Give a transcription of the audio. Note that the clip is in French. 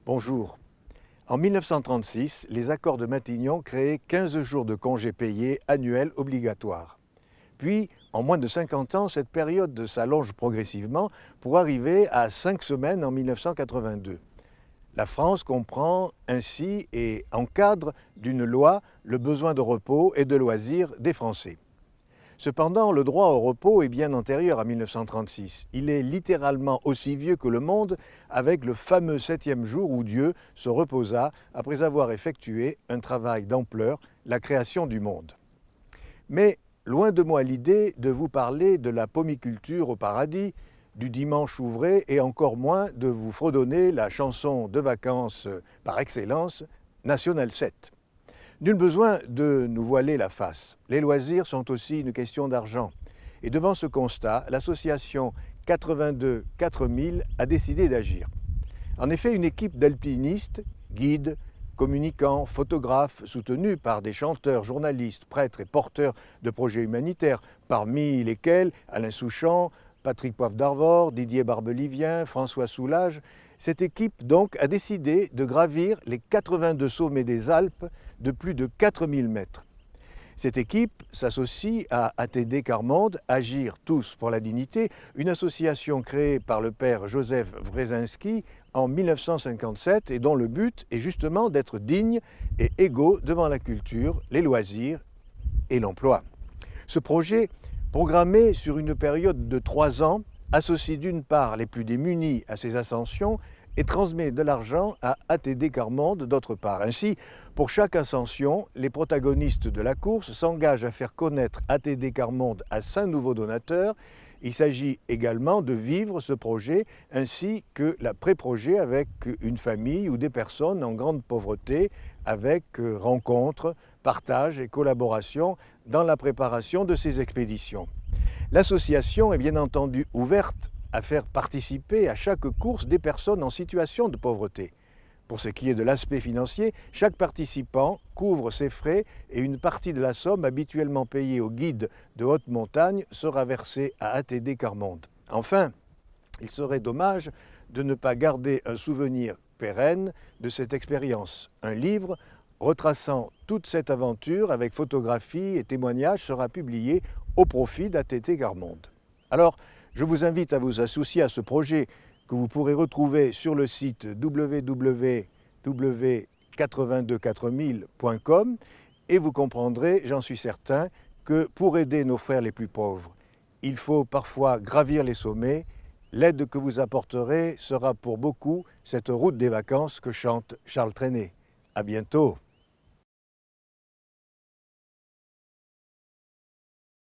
Bonjour. En 1936, les accords de Matignon créaient 15 jours de congés payés annuels obligatoires. Puis, en moins de 50 ans, cette période s'allonge progressivement pour arriver à 5 semaines en 1982. La France comprend ainsi et encadre d'une loi le besoin de repos et de loisirs des Français. Cependant, le droit au repos est bien antérieur à 1936. Il est littéralement aussi vieux que le monde, avec le fameux 7e jour où Dieu se reposa après avoir effectué un travail d'ampleur, la création du monde. Mais loin de moi l'idée de vous parler de la pomiculture au paradis, du dimanche ouvré et encore moins de vous fredonner la chanson de vacances par excellence, National 7. Nul besoin de nous voiler la face. Les loisirs sont aussi une question d'argent. Et devant ce constat, l'association 82 4000 a décidé d'agir. En effet, une équipe d'alpinistes, guides, communicants, photographes, soutenus par des chanteurs, journalistes, prêtres et porteurs de projets humanitaires, parmi lesquels Alain Souchon, Patrick Poivre d'Arvor, Didier Barbelivien, François Soulage, cette équipe donc a décidé de gravir les 82 sommets des Alpes de plus de 4000 mètres. Cette équipe s'associe à ATD Quart-Monde, Agir tous pour la dignité, une association créée par le père Joseph Wrezinski en 1957 et dont le but est justement d'être dignes et égaux devant la culture, les loisirs et l'emploi. Ce projet, programmé sur une période de 3 ans, associe d'une part les plus démunis à ces ascensions et transmet de l'argent à ATD Quart-Monde d'autre part. Ainsi, pour chaque ascension, les protagonistes de la course s'engagent à faire connaître ATD Quart-Monde à 5 nouveaux donateurs. Il s'agit également de vivre ce projet ainsi que la pré-projet avec une famille ou des personnes en grande pauvreté, avec rencontres, partage et collaboration dans la préparation de ces expéditions. L'association est bien entendu ouverte à faire participer à chaque course des personnes en situation de pauvreté. Pour ce qui est de l'aspect financier, chaque participant couvre ses frais et une partie de la somme habituellement payée aux guides de haute montagne sera versée à ATD Quart-Monde. Enfin, il serait dommage de ne pas garder un souvenir pérenne de cette expérience. Un livre retraçant toute cette aventure avec photographies et témoignages sera publié au profit d'ATD Quart-Monde. Alors, je vous invite à vous associer à ce projet que vous pourrez retrouver sur le site www.824000.com et vous comprendrez, j'en suis certain, que pour aider nos frères les plus pauvres, il faut parfois gravir les sommets. L'aide que vous apporterez sera pour beaucoup cette route des vacances que chante Charles Trenet. À bientôt.